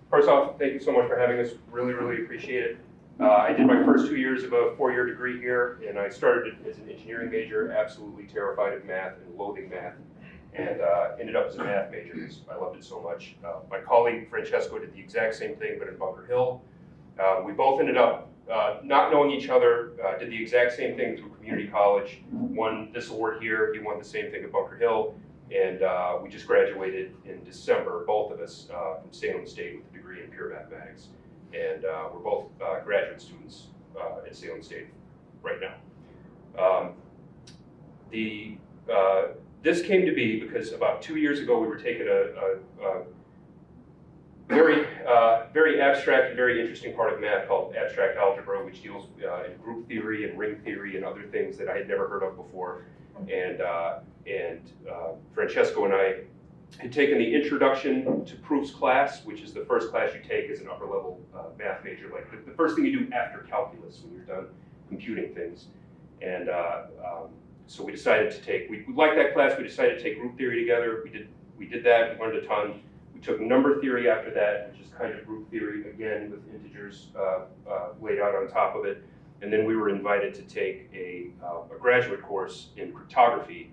First off, thank you so much for having us. Really, really appreciate it. I did my first 2 years of a 4-year degree here, and I started as an engineering major, absolutely terrified of math and loathing math, and ended up as a math major because I loved it so much. My colleague Francesco did the exact same thing, but in Bunker Hill. We both ended up not knowing each other, did the exact same thing through community college, won this award here, he won the same thing at Bunker Hill, and we just graduated in December, both of us, from Salem State with a degree in pure mathematics. And we're both graduate students at Salem State right now. This came to be because about 2 years ago we were taking a very abstract and very interesting part of math called abstract algebra, which deals in group theory and ring theory and other things that I had never heard of before. And Francesco and I had taken the Introduction to Proofs class, which is the first class you take as an upper level math major, like the first thing you do after calculus when you're done computing things. And so we decided to take, we liked that class, we decided to take group theory together. We did that, we learned a ton. We took number theory after that, which is kind of group theory, again, with integers laid out on top of it. And then we were invited to take a graduate course in cryptography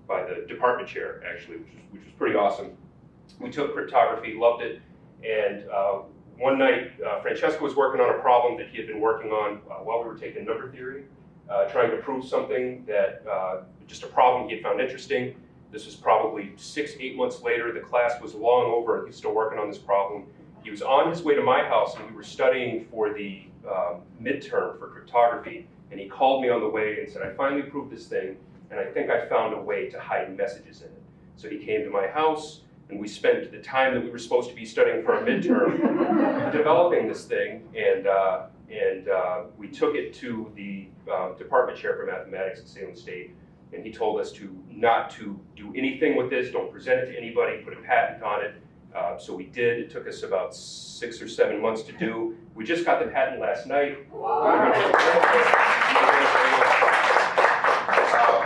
by the department chair, actually, which was pretty awesome. We took cryptography, loved it, and one night Francesco was working on a problem that he had been working on while we were taking number theory, trying to prove something that, just a problem he had found interesting. This was probably 6-8 months later. The class was long over and he was still working on this problem. He was on his way to my house and we were studying for the midterm for cryptography, and he called me on the way and said, I finally proved this thing, and I think I found a way to hide messages in it. So he came to my house, and we spent the time that we were supposed to be studying for our midterm developing this thing, and we took it to the department chair for mathematics at Salem State, and he told us not to do anything with this, don't present it to anybody, put a patent on it. So we did. It took us about 6 or 7 months to do. We just got the patent last night. Wow.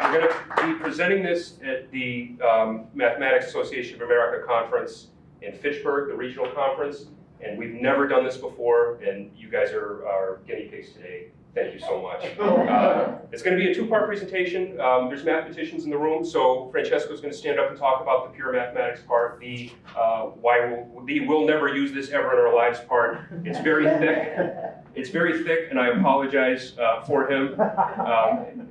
We're going to be presenting this at the Mathematics Association of America conference in Fitchburg, the regional conference. And we've never done this before, and you guys are guinea pigs today. Thank you so much. It's going to be a 2-part presentation. There's mathematicians in the room, so Francesco's going to stand up and talk about the pure mathematics part, the we'll never use this ever in our lives part. It's very thick. It's very thick, and I apologize for him.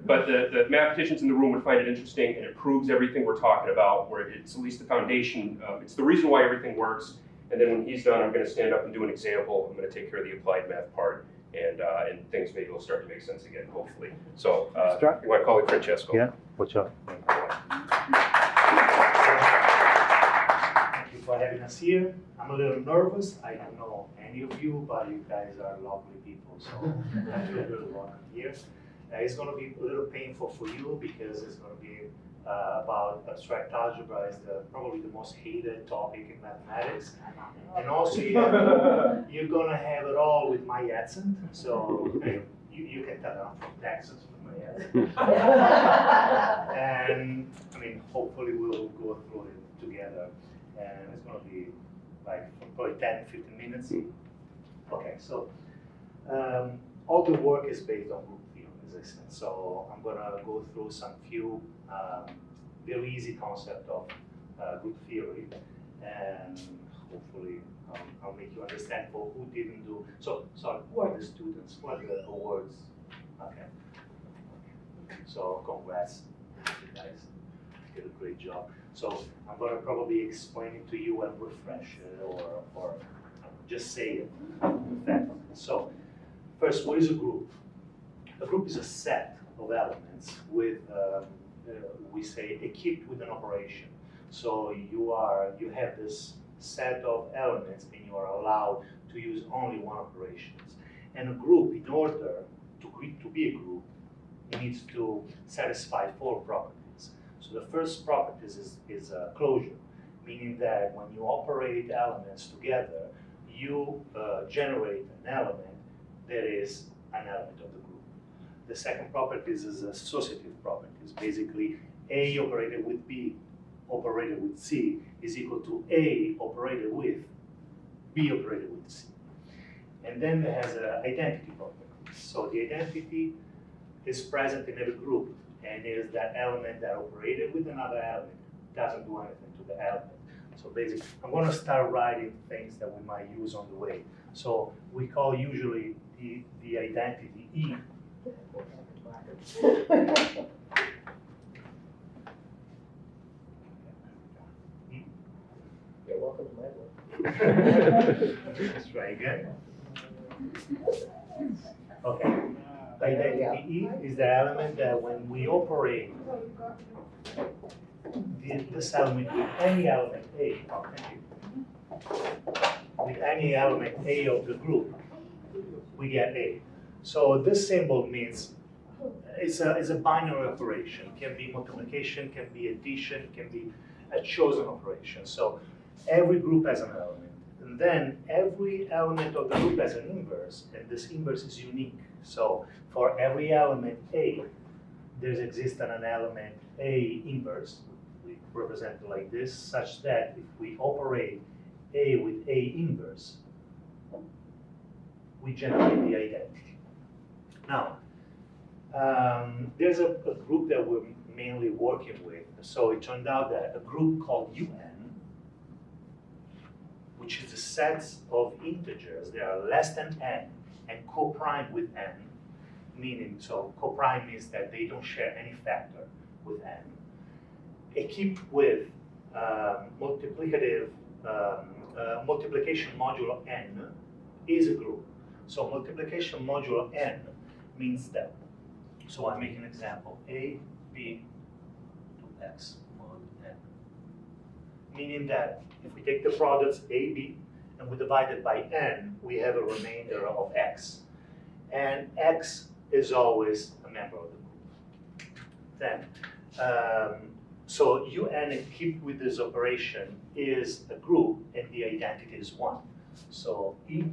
But the mathematicians in the room would find it interesting, and it proves everything we're talking about, where it's at least the foundation. It's the reason why everything works. And then when he's done, I'm going to stand up and do an example. I'm going to take care of the applied math part. And things maybe will start to make sense again, hopefully. So, you want to call it Francesco? Yeah, what's up? Thank you for having us here. I'm a little nervous. I don't know any of you, but you guys are lovely people, so I feel really welcome here. It's going to be a little painful for you because it's going to be about abstract algebra is probably the most hated topic in mathematics. And also you're going to have it all with my accent. So you can tell that I'm from Texas with my accent. And I mean, hopefully we'll go through it together. And it's going to be like probably 10, 15 minutes. Okay, so all the work is based on group theory, as I said. So I'm going to go through some few very easy concept of group theory, and hopefully I'll make you understand for who didn't do. So, sorry, who are the students? Who are the awards? Okay. So, congrats, you guys did a great job. So, I'm going to probably explain it to you and refresh it, or just say it. So, first, what is a group? A group is a set of elements with, we say, equipped with an operation. So you have this set of elements and you are allowed to use only one operation. And a group, in order to be a group, it needs to satisfy 4 properties. So the first property is closure, meaning that when you operate elements together, you generate an element that is an element of the group. The second property is associative properties. Basically, A operated with B operated with C is equal to A operated with B operated with C. And then there has an identity property. So the identity is present in every group, and is that element that operated with another element doesn't do anything to the element. So basically, I'm going to start writing things that we might use on the way. So we call usually the identity E. You're welcome to my work. Let's try again. Okay. Identity E is the element that when we operate this element with any element A, with any element A of the group, we get A. So this symbol means it's a binary operation. It can be multiplication, can be addition, can be a chosen operation. So every group has an element. And then every element of the group has an inverse, and this inverse is unique. So for every element A, there's exists an element A inverse. We represent it like this, such that if we operate A with A inverse, we generate the identity. Now, there's a group that we're mainly working with. So it turned out that a group called UN, which is a set of integers that are less than n and co-prime with n, meaning, so co-prime means that they don't share any factor with n, equipped with multiplication modulo n is a group. So multiplication modulo n means that, so I make an example, a, b to x mod n, meaning that if we take the products a, b, and we divide it by n, we have a remainder of x. And x is always a member of the group. Then, so UN equipped with this operation is a group, and the identity is 1. So E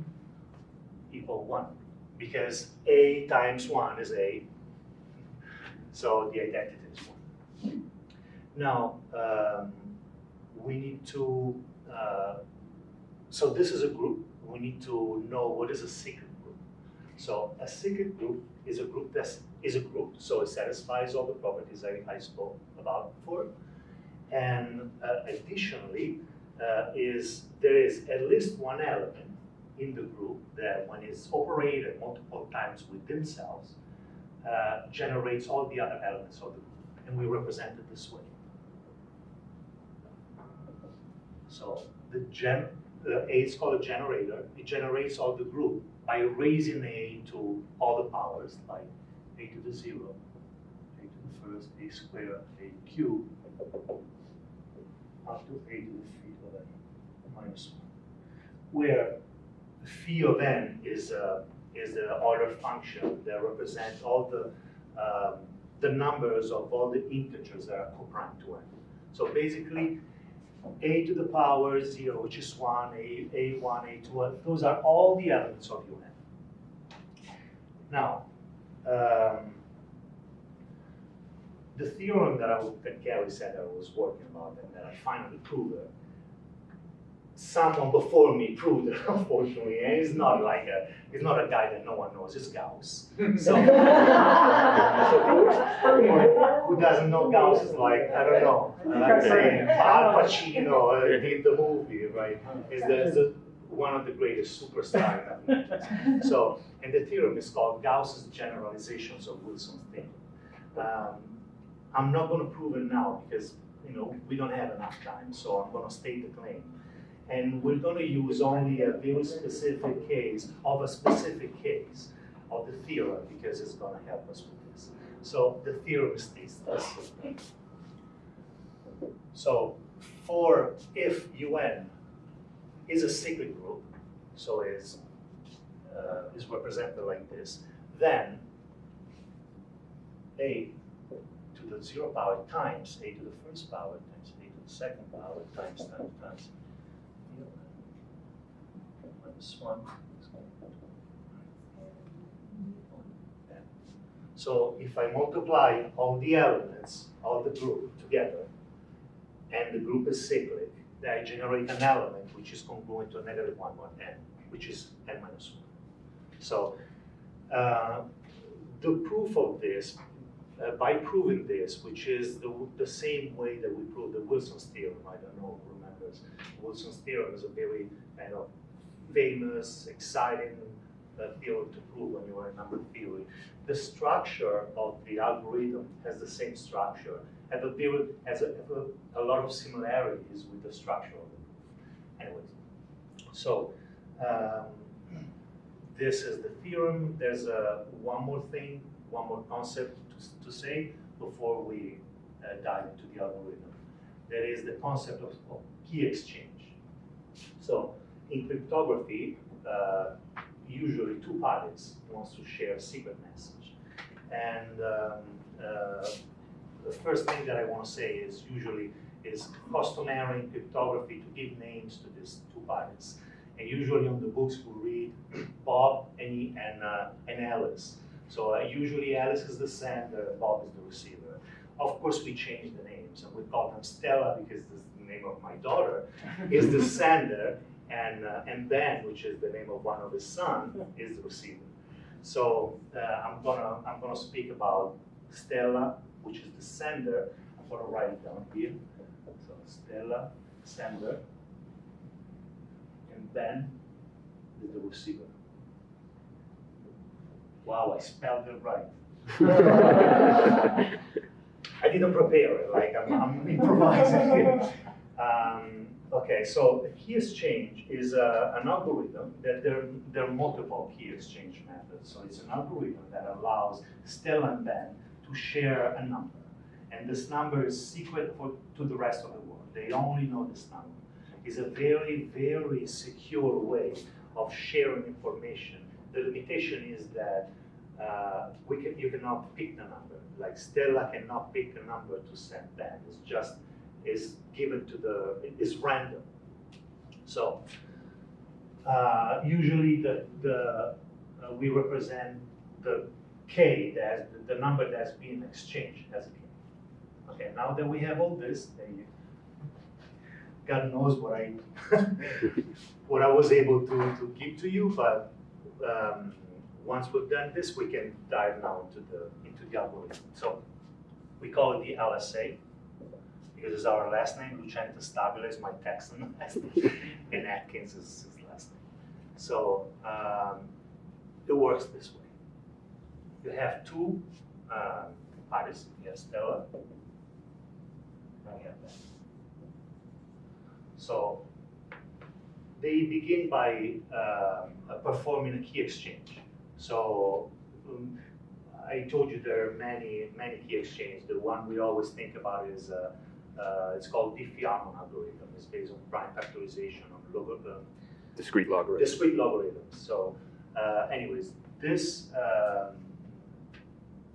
equal 1, because A times 1 is A, so the identity is 1. Now, we need to, so this is a group. We need to know what is a secret group. So a secret group is a group that is a group, so it satisfies all the properties I spoke about before. And additionally, there is at least one element in the group that when it's operated multiple times with themselves, generates all the other elements of the group. And we represent it this way. So A is called a generator. It generates all the group by raising A to all the powers, like A to the 0, A to the first, A squared, A cubed, up to A to the phi of n minus 1, where the phi of n is the order function that represents all the numbers of all the integers that are co-prime to n. So basically, A to the power 0, which is 1, A1, A2, those are all the elements of UN. Now, the theorem that Gary said I was working on and that I finally proved it, someone before me proved it, unfortunately, and it's not a guy that no one knows, it's Gauss. So who doesn't know Gauss is like, I don't know, I'm saying Al Pacino in the movie, right? Is one of the greatest superstars in mathematics. So, and the theorem is called Gauss's generalizations of Wilson's theorem. I'm not going to prove it now because we don't have enough time, so I'm going to state the claim. And we're going to use only a very specific case of a specific case of the theorem because it's going to help us with this. So the theorem states this. So for if UN is a secret group, so is represented like this, then A to the 0 power times A to the first power times A to the second power times minus 1. So if I multiply all the elements of the group together, and the group is cyclic, then I generate an element which is congruent to a negative 1, 1, n, which is n minus 1. So the proof of this, by proving this, which is the same way that we prove the Wilson's theorem, I don't know who remembers. Wilson's theorem is a very kind of famous, exciting theorem to prove when you are in number theory. The structure of the algorithm has the same structure, and the theorem has a lot of similarities with the structure of the proof. Anyways, so this is the theorem. There's one more thing, one more concept to say before we dive into the algorithm. That is the concept of key exchange. So in cryptography, usually two parties wants to share a secret message. And the first thing that I want to say is usually is customary in cryptography to give names to these two parties. And usually on the books we read Bob and Alice. So usually Alice is the sender, Bob is the receiver. Of course we change the names and we call them Stella because this is the name of my daughter, is the sender, and Ben, which is the name of one of his sons, is the receiver. So I'm gonna speak about Stella, which is the sender. I'm gonna write it down here. So Stella, sender, and Ben is the receiver. Wow, I spelled it right. I didn't prepare it, like I'm improvising here. Okay, so a key exchange is an algorithm that there are multiple key exchange methods. So it's an algorithm that allows Stella and Ben to share a number. And this number is secret to the rest of the world. They only know this number. It's a very, very secure way of sharing information. The limitation is that you cannot pick the number. Like Stella cannot pick a number to send Ben. It's just given to it's random. So usually we represent the K, the number that's being exchanged as a K. Okay, now that we have all this, God knows what I was able to give to you, but once we've done this, we can dive now into the algorithm. So we call it the LSA because it's our last name. Lucente Stabile is my Texan last name, and Atkins is his last name. So it works this way. You have two parties. You have Stella, and you have Ben. So they begin by performing a key exchange. So I told you there are many key exchanges. The one we always think about is it's called Diffie-Hellman algorithm. It's based on prime factorization on discrete logarithms. Discrete logarithms. So, anyways, this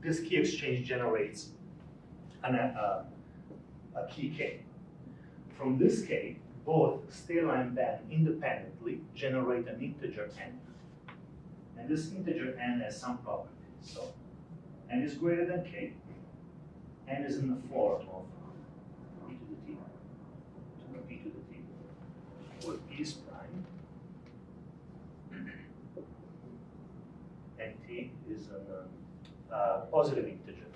key exchange generates a key K. From this K, both Stella and Ben independently generate an integer n. And this integer n has some properties. So n is greater than k. N is in the form of e to the t, to p to the t, where p is prime, and t is a positive integer.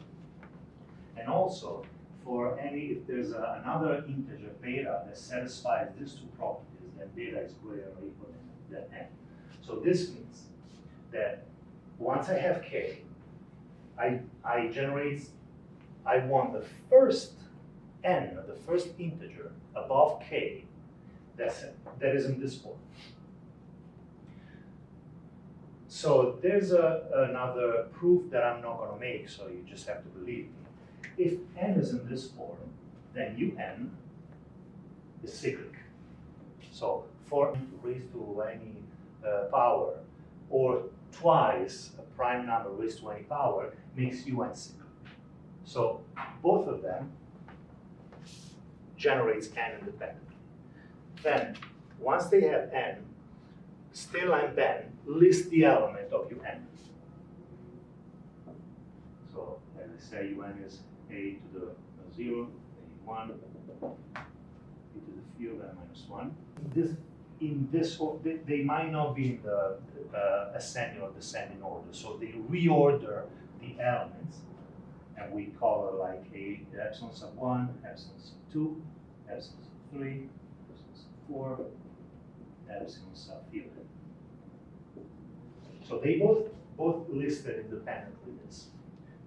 And also, for if there's another integer beta that satisfies these two properties, then beta is greater or equal than n. So this means that once I have k, I want the first n, the first integer above k that is in this form. So there's another proof that I'm not going to make, so you just have to believe me. If n is in this form, then un is cyclic. So for n raised to any power, or twice a prime number raised to any power, makes un cyclic. So both of them generates n independently. Then, once they have n, Stella and Ben list the element of un. So as I say, un is a to the 0, a1, e to the field n minus 1. They might not be in the ascending or descending order, so they reorder the elements, and we call it like a epsilon sub 1, epsilon sub 2, epsilon sub 3, epsilon sub 4, epsilon sub field. So they both listed independently this.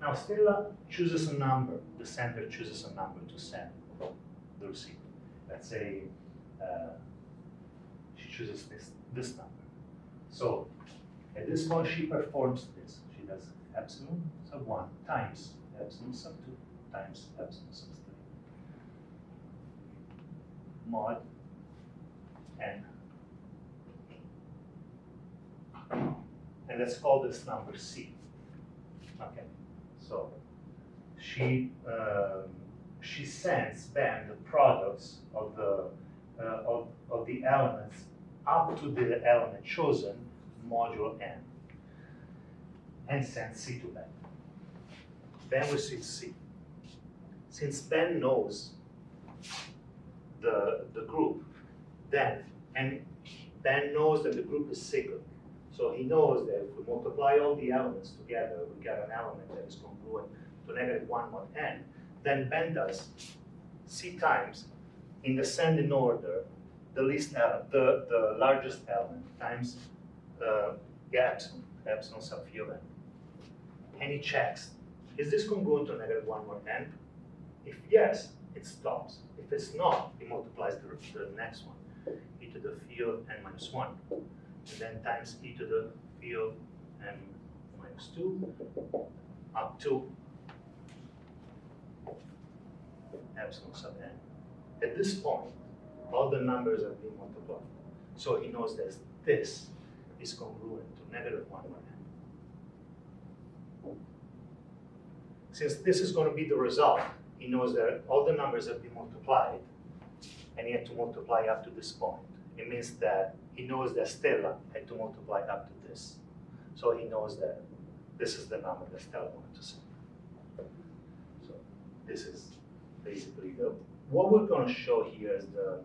Now Stella chooses a number, the sender chooses a number to send the receiver. Let's say she chooses this number. So at this point she performs this. She does epsilon sub 1 times epsilon sub 2 times epsilon sub 3. Mod n. And let's call this number C. Okay. So she sends then the products of the elements up to the element chosen, modulo n, and sends C to Ben. Ben receives C. Since Ben knows the group, then Ben knows that the group is cyclic. So he knows that if we multiply all the elements together, we get an element that is congruent to -1 mod n. Then Ben does C times, in descending order, the least element, the largest element times epsilon sub field n. And he checks, is this congruent to -1 mod n? If yes, it stops. If it's not, he multiplies the next one, e to the field n minus 1. And then times e to the field n minus 2 up to epsilon sub n. At this point, all the numbers have been multiplied. So he knows that this is congruent to -1 mod n. Since this is going to be the result, he knows that all the numbers have been multiplied, and he had to multiply up to this point. It means that he knows that Stella had to multiply up to this. So he knows that this is the number that Stella wanted to send. So this is basically what we're going to show here is the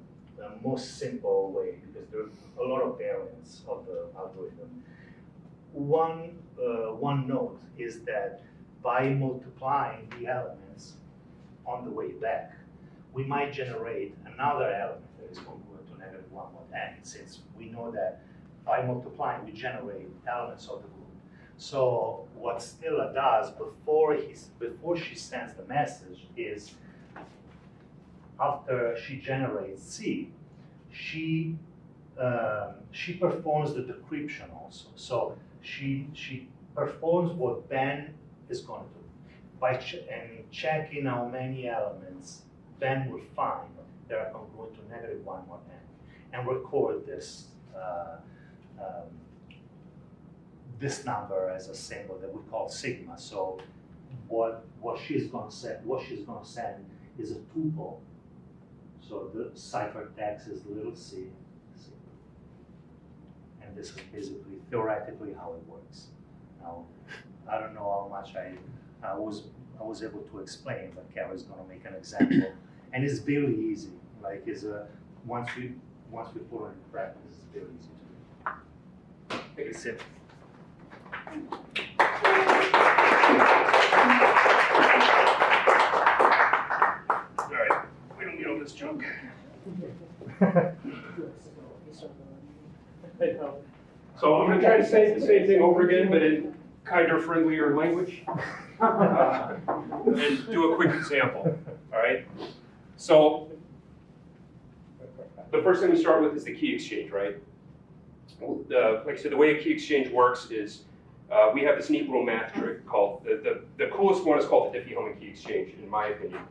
most simple way, because there are a lot of variants of the algorithm. One note is that by multiplying the elements on the way back, we might generate another element that is congruent to -1 mod n, since we know that by multiplying we generate elements of the group. So what Stella does before she sends the message is, after she generates C, she performs the decryption also. So she performs what Ben is going to do by checking how many elements Ben will find that are congruent to -1 mod n, and record this number as a symbol that we call sigma. So what she's going to send is a tuple. So the cipher text is little c, and this is basically theoretically how it works. Now, I don't know how much I was able to explain, but Carol's going to make an example, and it's very easy. Like once we put it in practice, it's very easy to do. Take a sip. All right, we don't need all this junk. So I'm going to try to say the same thing over again, but in kinder, friendlier language, and do a quick example. All right. So the first thing we start with is the key exchange, right? Like I said, the way a key exchange works is we have this neat little math trick called, the coolest one is called the Diffie-Hellman key exchange, in my opinion.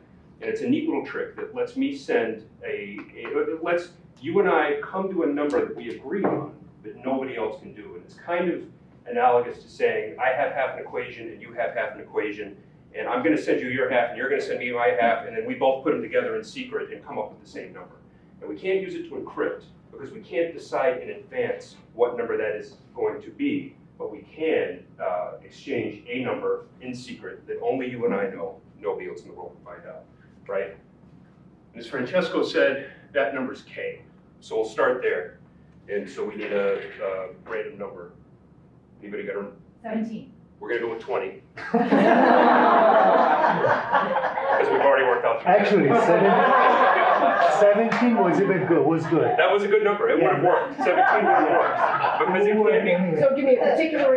And it's a neat little trick that lets me send it lets you and I come to a number that we agree on, but nobody else can do. And it's kind of analogous to saying, I have half an equation and you have half an equation, and I'm going to send you your half and you're going to send me my half, and then we both put them together in secret and come up with the same number. And we can't use it to encrypt, because we can't decide in advance what number that is going to be, but we can exchange a number in secret that only you and I know, nobody else in the world can find out, right? And as Francesco said, that number is K. So we'll start there. And so we need a random number. Anybody got a? 17. We're gonna go with 20. Because we've already worked out. Actually, 17 was even good. Was good. That was a good number. It would have worked. 17 would have worked. Because it can't be. So give me a particular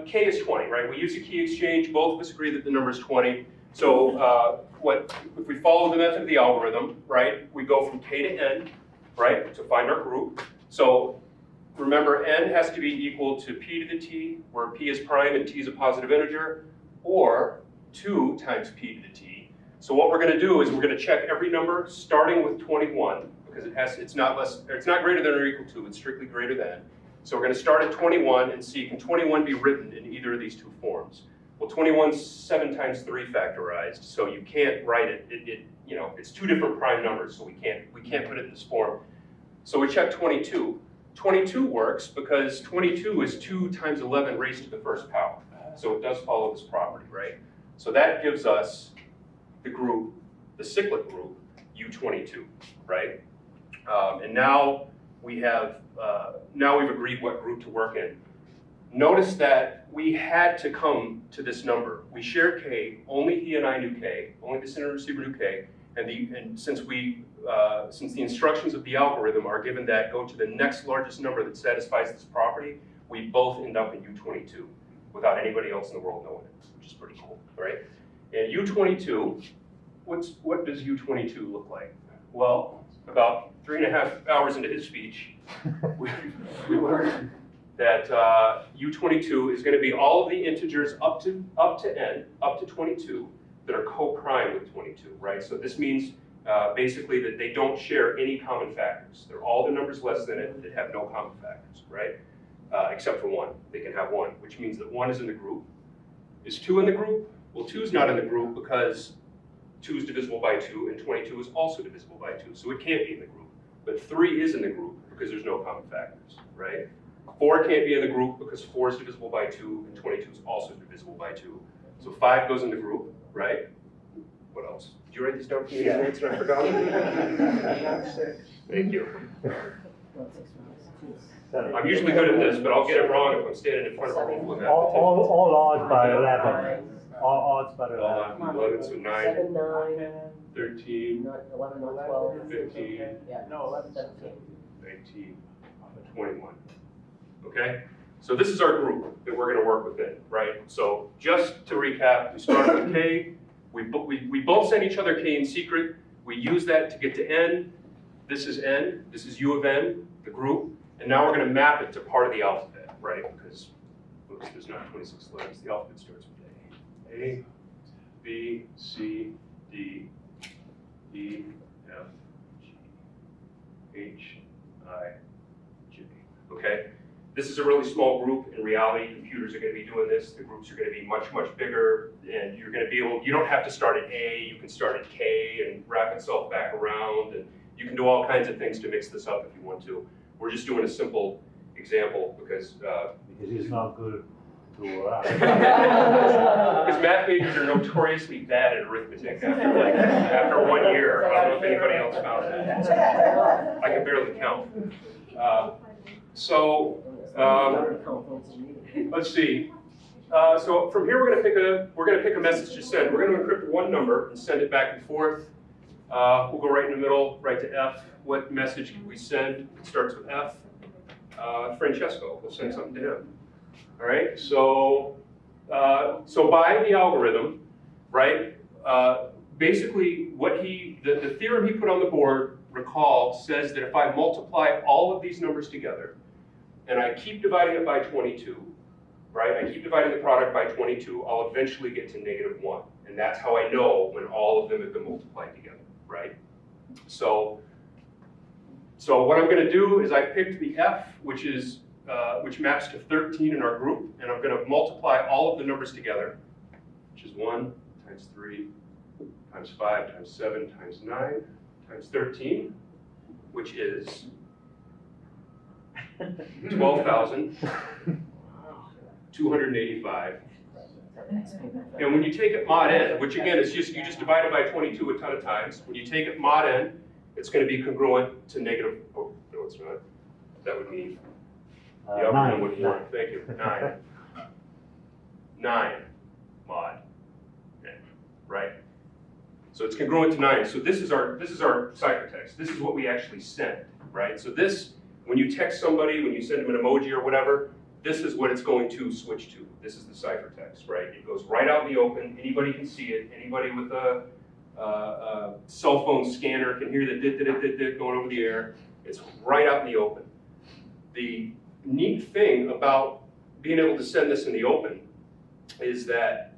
K is 20, right? We use a key exchange. Both of us agree that the number is 20. So if we follow the method of the algorithm, right, we go from K to N, right, to find our group. So remember, N has to be equal to P to the T, where P is prime and T is a positive integer, or 2 times P to the T. So what we're going to do is we're going to check every number starting with 21, because it's not greater than or equal to, it's strictly greater than. So we're going to start at 21 and see, can 21 be written in either of these two forms? Well, 21 is 7 times 3 factorized, so you can't write it. It's two different prime numbers, so we can't put it in this form. So we check 22. 22 works because 22 is 2 times 11 raised to the first power. So it does follow this property, right? So that gives us the group, the cyclic group, U22, right? And now we've agreed what group to work in. Notice that we had to come to this number. We share K, only he and I knew K, only the sender and receiver knew K, and since the instructions of the algorithm are given that go to the next largest number that satisfies this property, we both end up in U22 without anybody else in the world knowing it, which is pretty cool, right? And U22, what does U22 look like? Well, about 3.5 hours into his speech, we learned that U22 is going to be all of the integers up to n, up to 22, that are co-prime with 22, right? So this means basically that they don't share any common factors. They're all the numbers less than it that have no common factors, right? Except for 1. They can have 1, which means that 1 is in the group. Is 2 in the group? Well, 2 is not in the group because 2 is divisible by 2, and 22 is also divisible by 2, so it can't be in the group. But 3 is in the group because there's no common factors, right? 4 can't be in the group because 4 is divisible by 2, and 22 is also divisible by 2. So 5 goes in the group, right? What else? Did you write this down for me? Yeah. And I forgot it? Thank you. I'm usually good at this, but I'll get it wrong if I'm standing in front of a room full of mathematicians. All odds by 11. All odds by 11. 11, so 9, 7, 9, 13, 11, 12, 15, yeah, no, 11, 17. 19, 21. Okay? So this is our group that we're going to work within, right? So just to recap, we started with K. We both sent each other K in secret. We use that to get to N. This is N. This is U of N, the group. And now we're going to map it to part of the alphabet, right? Because, oops, there's not 26 letters. The alphabet starts with A. A, B, C, D, E, F, G, H, I, J. Okay? This is a really small group. In reality, computers are going to be doing this. The groups are going to be much, much bigger. And you're going to be able, you don't have to start at A. You can start at K and wrap itself back around. And you can do all kinds of things to mix this up if you want to. We're just doing a simple example because it's not good to because math majors are notoriously bad at arithmetic after 1 year. I don't know if anybody else found that. I can barely count. Let's see. So from here we're going to pick a message to send. We're going to encrypt one number and send it back and forth. We'll go right in the middle, right to F. What message can we send? It starts with F. Francesco, we'll send something to him. All right. So by the algorithm, right? Basically, the theorem he put on the board, recall, says that if I multiply all of these numbers together, and I keep dividing it by 22, right? I keep dividing the product by 22, I'll eventually get to -1. And that's how I know when all of them have been multiplied together, right? So what I'm going to do is I picked the F, which maps to 13 in our group, and I'm going to multiply all of the numbers together, which is 1 times 3 times 5 times 7 times 9 times 13, which is 12,285 And when you take it mod n, which again is just, you just divide it by 22 a ton of times. When you take it mod n, it's going to be congruent to negative, oh, no it's not. That would mean the algorithm wouldn't work. Thank you. 9 mod n, right? So it's congruent to 9. So this is our ciphertext. This is what we actually send, right? So this, when you text somebody, when you send them an emoji or whatever, this is what it's going to switch to. This is the ciphertext, right? It goes right out in the open. Anybody can see it. Anybody with a cell phone scanner can hear the dit going over the air. It's right out in the open. The neat thing about being able to send this in the open is that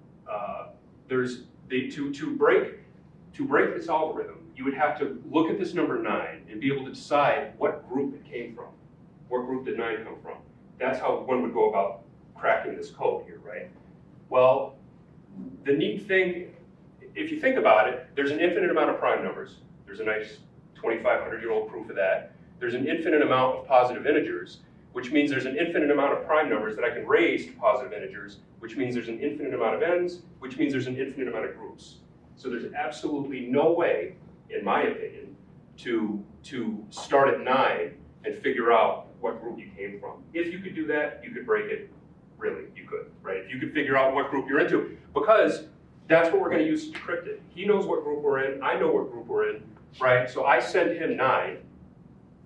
to break this algorithm, you would have to look at this number 9 and be able to decide what group it came from. What group did 9 come from? That's how one would go about cracking this code here, right? Well, the neat thing, if you think about it, there's an infinite amount of prime numbers. There's a nice 2,500-year-old proof of that. There's an infinite amount of positive integers, which means there's an infinite amount of prime numbers that I can raise to positive integers, which means there's an infinite amount of n's, which means there's an infinite amount of groups. So there's absolutely no way, in my opinion, to start at 9 and figure out what group you came from. If you could do that, you could break it. Really, you could, right? If you could figure out what group you're into, because that's what we're going to use to decrypt it. He knows what group we're in. I know what group we're in, right? So I send him 9,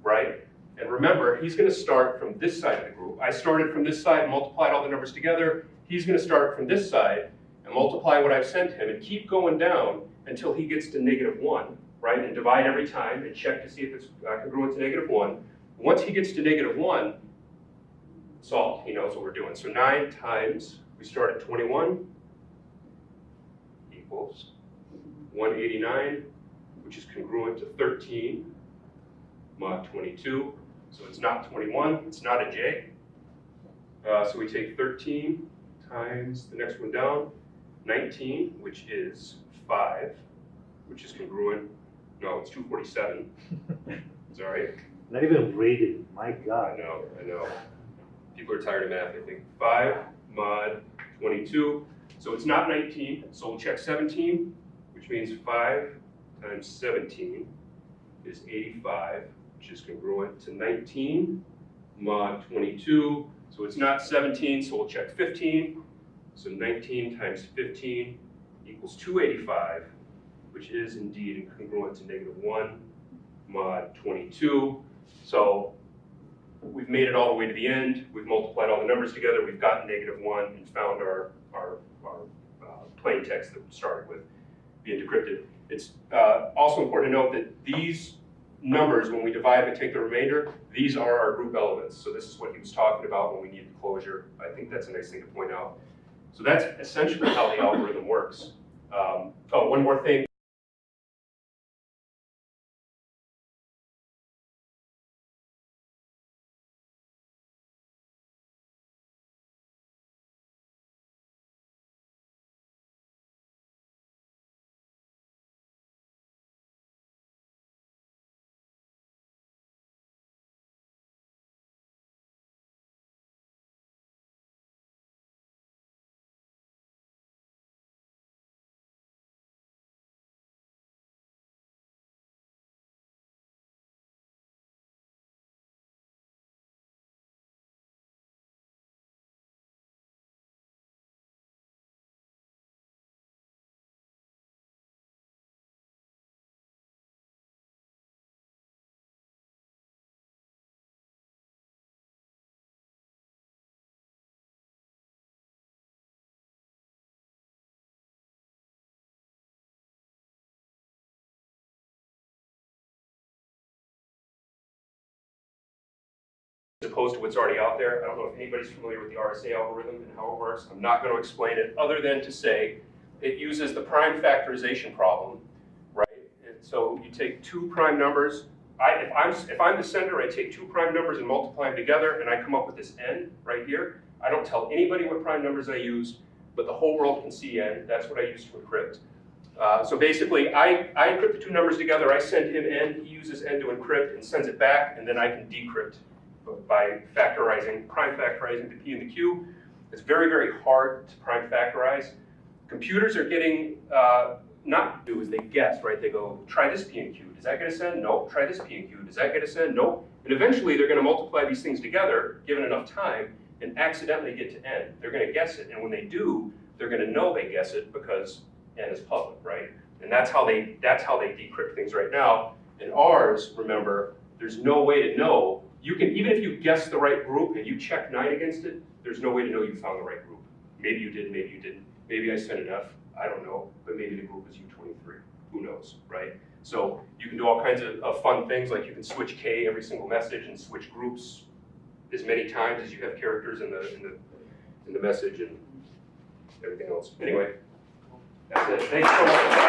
right? And remember, he's going to start from this side of the group. I started from this side and multiplied all the numbers together. He's going to start from this side and multiply what I've sent him and keep going down until he gets to -1, right? And divide every time and check to see if it's congruent to -1. Once he gets to -1, solved. He knows what we're doing. So 9 times, we start at 21, equals 189, which is congruent to 13 mod 22. So it's not 21, it's not a J. So we take 13 times the next one down, 19, which is 5, which is congruent. No, it's 247. Sorry. Not even rated, my God. I know. People are tired of math, I think. 5 mod 22. So it's not 19, so we'll check 17, which means 5 times 17 is 85, which is congruent to 19 mod 22. So it's not 17, so we'll check 15. So 19 times 15 equals 285, which is indeed congruent to -1 mod 22. So we've made it all the way to the end. We've multiplied all the numbers together. We've gotten -1 and found our plain text that we started with being decrypted. It's also important to note that these numbers, when we divide and take the remainder, these are our group elements. So this is what he was talking about when we need the closure. I think that's a nice thing to point out. So that's essentially how the algorithm works. Oh, one more thing. As opposed to what's already out there. I don't know if anybody's familiar with the RSA algorithm and how it works. I'm not going to explain it other than to say it uses the prime factorization problem, right? And so you take 2 prime numbers. If I'm the sender, I take 2 prime numbers and multiply them together, and I come up with this n right here. I don't tell anybody what prime numbers I use, but the whole world can see n. That's what I use to encrypt. So basically, I encrypt the 2 numbers together. I send him n. He uses n to encrypt and sends it back, and then I can decrypt by prime factorizing the p and the q. It's very, very hard to prime factorize. Computers are getting, not do is they guess, right? They go, try this P and Q, does that get us N? Nope. Try this P and Q, does that get us N? Nope. And eventually they're gonna multiply these things together, given enough time, and accidentally get to N. They're gonna guess it, and when they do, they're gonna know they guess it because N is public, right? And that's how they decrypt things right now. In ours, remember, there's no way to know. You can, even if you guess the right group and you check 9 against it, there's no way to know you found the right group. Maybe you did, maybe you didn't. Maybe I sent an F, I don't know, but maybe the group was U23. Who knows, right? So you can do all kinds of fun things, like you can switch K every single message and switch groups as many times as you have characters in the message and everything else. Anyway, that's it. Thanks so much.